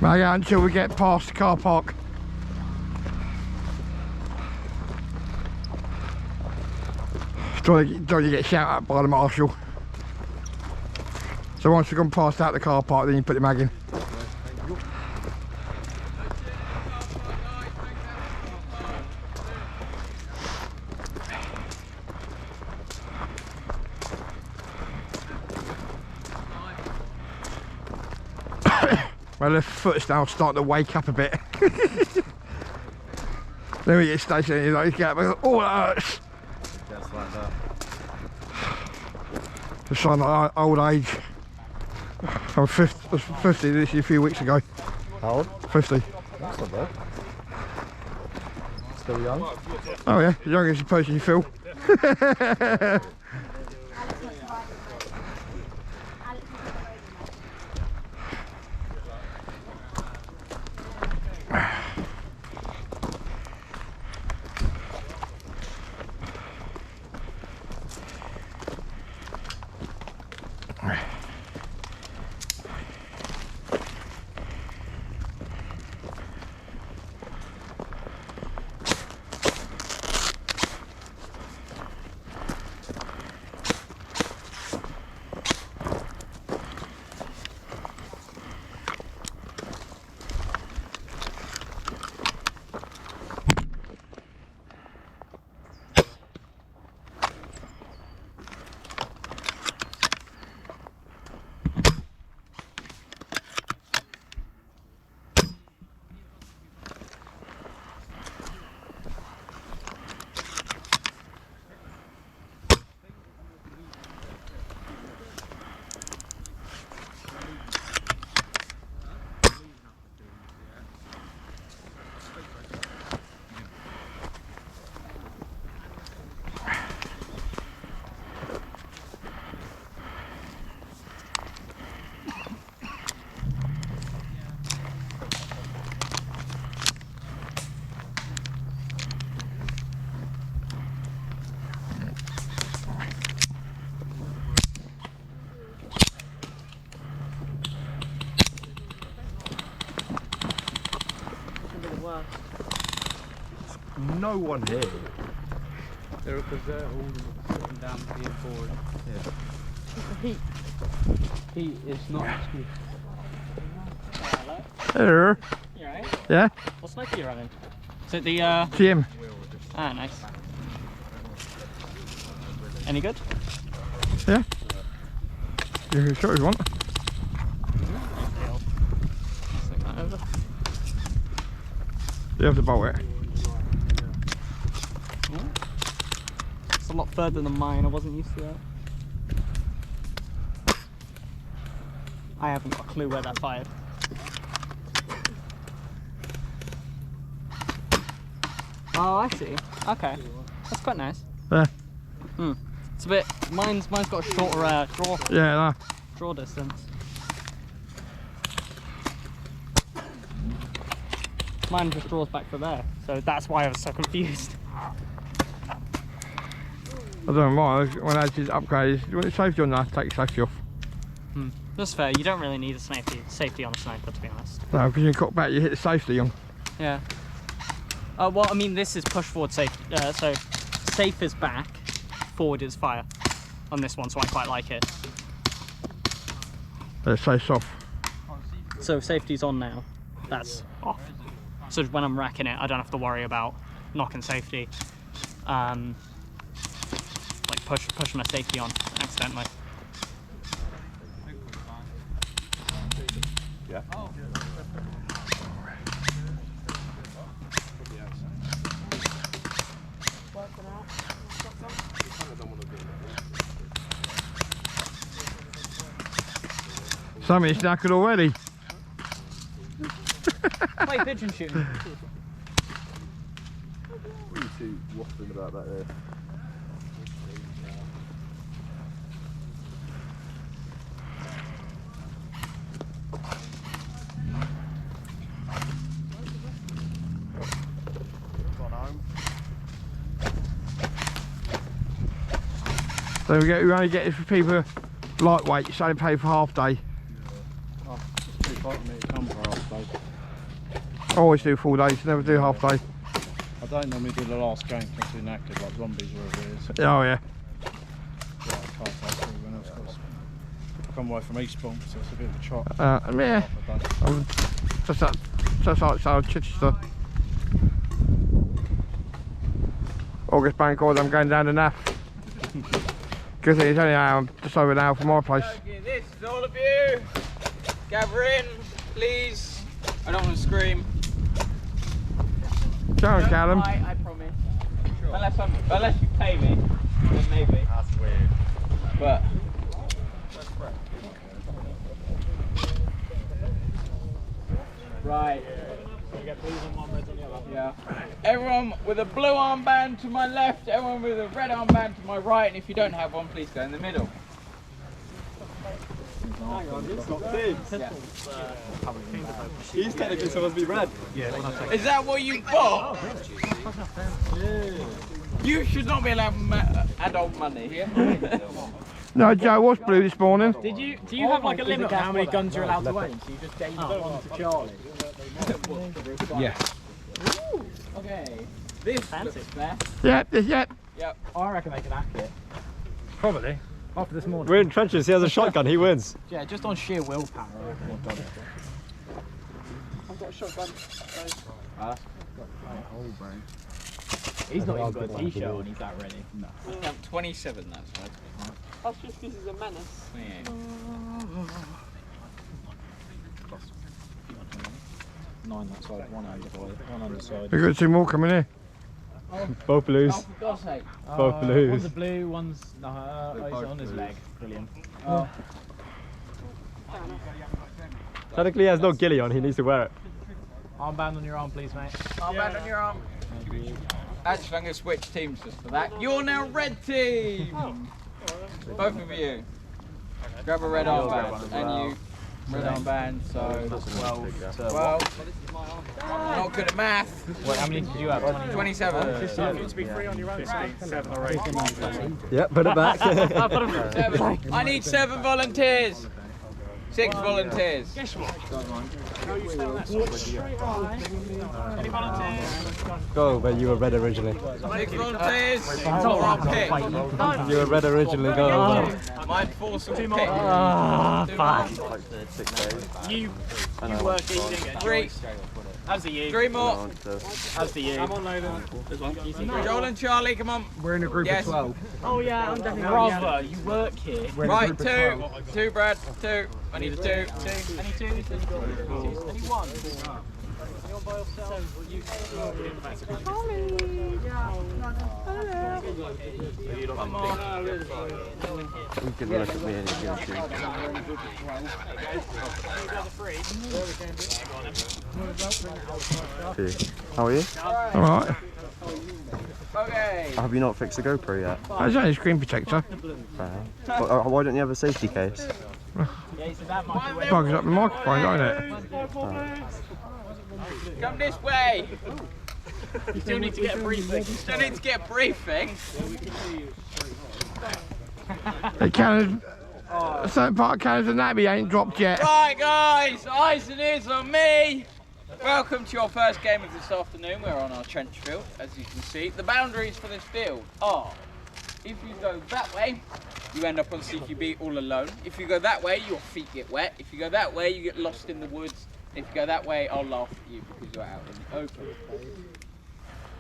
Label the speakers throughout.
Speaker 1: Mag out until we get past the car park. Don't you get shouted at by the marshal. So once we've gone past out the car park, then you put the mag in. My left foot's now starting to wake up a bit. Then we get stationary, like, oh, that hurts.
Speaker 2: Just like that.
Speaker 1: It's sign of old age. I'm 50 this year, a few weeks ago.
Speaker 2: How old?
Speaker 1: 50.
Speaker 2: That's not bad. Still young?
Speaker 1: Oh yeah, as young as the person you feel.
Speaker 2: No one here.
Speaker 3: They're because they're all sitting down being bored.
Speaker 2: Yeah.
Speaker 3: The heat. Heat is not an excuse. Hello.
Speaker 1: Hello.
Speaker 3: You alright?
Speaker 1: Yeah?
Speaker 3: What sniper are you running? Is it the
Speaker 1: Jim.
Speaker 3: Ah, nice. Any good?
Speaker 1: Yeah. You can sure you want.
Speaker 3: Stick that over.
Speaker 1: You have to bolt it.
Speaker 3: It's a lot further than mine, I wasn't used to that. I haven't got a clue where that fired. Oh, I see. Okay. That's quite nice.
Speaker 1: Yeah.
Speaker 3: Hmm. It's a bit, mine's got a shorter
Speaker 1: Yeah,
Speaker 3: draw distance. Mine just draws back to there, so that's why I was so confused.
Speaker 1: I don't know why, when I did upgrade, you want safety on that, take safety off.
Speaker 3: Hmm. That's fair, you don't really need a safety on a sniper, to be honest.
Speaker 1: No, because you cock back, you hit the safety on.
Speaker 3: Yeah. Well, I mean, this is push forward safe, so safe is back, forward is fire on this one, so I quite like it.
Speaker 1: It's so soft.
Speaker 3: So safety's on now, that's off. So when I'm racking it, I don't have to worry about knocking safety. Like pushing my safety on accidentally.
Speaker 2: Yeah.
Speaker 1: Sammy's knackered already.
Speaker 3: Play pigeon shooting.
Speaker 2: What are you two waffling about that there?
Speaker 1: So we only get it for people lightweight, so they pay for half day.
Speaker 2: Oh, it's too far for me to come for half day.
Speaker 1: I always do full days, never do half day.
Speaker 4: I don't normally do the last game because I'm too knackered, like zombies or whatever it is.
Speaker 1: Oh yeah.
Speaker 4: Yeah, I can't take everyone else because I come away from Eastbourne, so it's a bit of a chop.
Speaker 1: Yeah. I'm just outside Chichester. August bank holiday, I'm going down to NAF. Good thing it's only just over an hour from my place.
Speaker 3: Okay, this is all of you. Gather in, please. I don't want to scream.
Speaker 1: Go on, Callum.
Speaker 3: I promise. Sure. Unless you pay me, then maybe.
Speaker 2: That's weird.
Speaker 3: But right.
Speaker 4: You get blues on one, reds on the other.
Speaker 3: Yeah. Everyone with a blue armband to my left, everyone with a red armband to my right, and if you don't have one, please go in the middle.
Speaker 4: Hang on, it's got bibs.
Speaker 3: Yeah.
Speaker 2: He's technically supposed to be red.
Speaker 3: Is that what you bought? You should not be allowed adult money here.
Speaker 1: No, Joe was blue this morning.
Speaker 3: Do you have like a limit on how many guns you're allowed to aim? So you just gave one to Charlie?
Speaker 4: Yes.
Speaker 3: Okay. This looks best.
Speaker 1: Yep.
Speaker 3: Yep.
Speaker 5: I reckon they can hack it.
Speaker 4: Probably.
Speaker 5: After this morning.
Speaker 2: We're in trenches, he has a shotgun, he wins.
Speaker 5: Yeah, just on sheer willpower, I reckon they've done it.
Speaker 3: I've got a shotgun.
Speaker 5: He's not even got a t-shirt on, he's that ready.
Speaker 3: No. I count 27, that's right.
Speaker 6: That's just because he's a menace.
Speaker 3: Yeah.
Speaker 5: 9 that side, 1 underside.
Speaker 1: We've got 2 more coming here.
Speaker 2: Both blues.
Speaker 3: Oh, for God's sake.
Speaker 2: Both blues.
Speaker 5: One's a blue, one's he's on his leg. Brilliant.
Speaker 3: Oh.
Speaker 2: Technically he has no ghillie on, he needs to wear it.
Speaker 5: Armband on your arm, please, mate.
Speaker 3: Armband on your arm.
Speaker 5: Thank you.
Speaker 3: Actually, I'm going to switch teams just for that. You're now red team! Both of you. Grab a red armband. And you. Red armband, so 12. Not good at math.
Speaker 5: What, how many did you have?
Speaker 3: 27.
Speaker 4: You to be free on your own, 7 or 8.
Speaker 2: Yep, put it back.
Speaker 3: 7. I need 7 volunteers. 6 volunteers.
Speaker 4: Guess what? Any volunteers?
Speaker 2: Go, but you were red originally.
Speaker 3: 6 volunteers. Or I'll pick.
Speaker 2: You were red originally, go.
Speaker 3: Mine force will pick.
Speaker 5: Fuck.
Speaker 4: You work eating.
Speaker 3: 3.
Speaker 4: As the you.
Speaker 3: 3 more.
Speaker 4: As the you. I'm on loader. There's one.
Speaker 3: Joel and Charlie, come on.
Speaker 1: We're in a group
Speaker 3: Yes.
Speaker 1: of 12.
Speaker 4: Oh yeah, I'm definitely. Brother, you work here.
Speaker 3: Right, 2. 2, Brad. 2. I need a 2.
Speaker 4: Any 2s? Any 1s? You're by yourself. Come on.
Speaker 2: You can look at me and you can shoot. How are you?
Speaker 1: Alright.
Speaker 3: Okay.
Speaker 2: Have you not fixed the GoPro yet?
Speaker 1: That's only a screen protector.
Speaker 2: Why don't you have a safety case?
Speaker 1: Bugs up the microphone, don't it?
Speaker 3: Come this way.
Speaker 4: You still need to get a briefing.
Speaker 3: Still need to get a briefing.
Speaker 1: The cannon, a certain part of Canada's anatomy ain't dropped yet.
Speaker 3: Right, guys, eyes and ears on me. Welcome to your first game of this afternoon. We're on our trench field, as you can see. The boundaries for this field are, if you go that way, you end up on CQB all alone. If you go that way, your feet get wet. If you go that way, you get lost in the woods. If you go that way, I'll laugh at you because you're out in the open.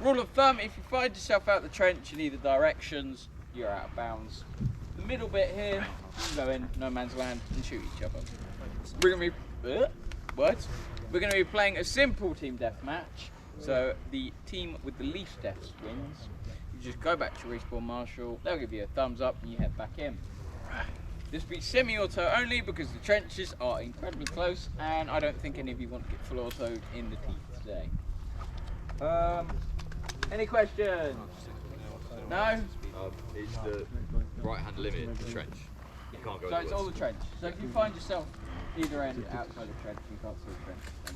Speaker 3: Rule of thumb, if you find yourself out the trench in either directions, you're out of bounds. The middle bit here, you can go in no man's land and shoot each other. We're going to be playing a simple team deathmatch. So the team with the least deaths wins. You just go back to respawn marshal, they'll give you a thumbs up and you head back in. This will be semi-auto only because the trenches are incredibly close and I don't think any of you want to get full auto in the teeth today. Any questions? No?
Speaker 7: It's the right-hand limit of the trench. You can't go
Speaker 3: So it's all
Speaker 7: otherwise.
Speaker 3: the trench. So if you find yourself either end outside the trench, you can't see the trench. Then,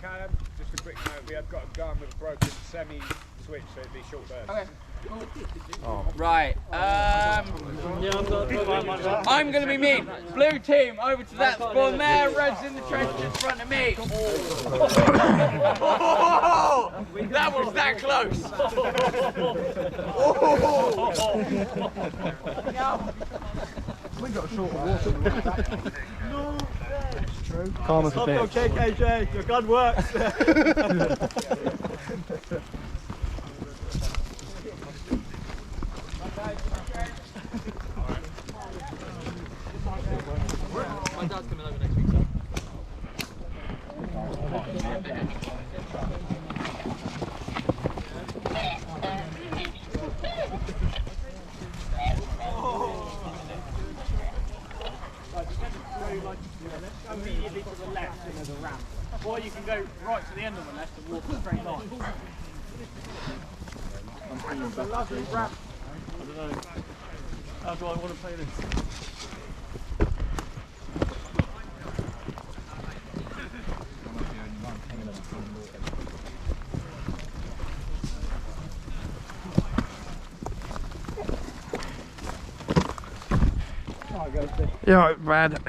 Speaker 8: Callum, just a quick note, we have got a gun with a broken semi-switch, so it'd be short burst.
Speaker 3: Okay. Right. I'm going to be mean. Blue team over to that spawn there. Red's in the trench in front of me. That was that close.
Speaker 5: Calm as a bitch. Okay, KJ, your gun works.
Speaker 7: My dad's coming over next week, so.
Speaker 5: Go immediately to the left and there's a ramp. Or you can go right to the end of the left and walk a straight line. It's a lovely ramp. I don't know. How do I want to play this?
Speaker 1: Yeah, bad.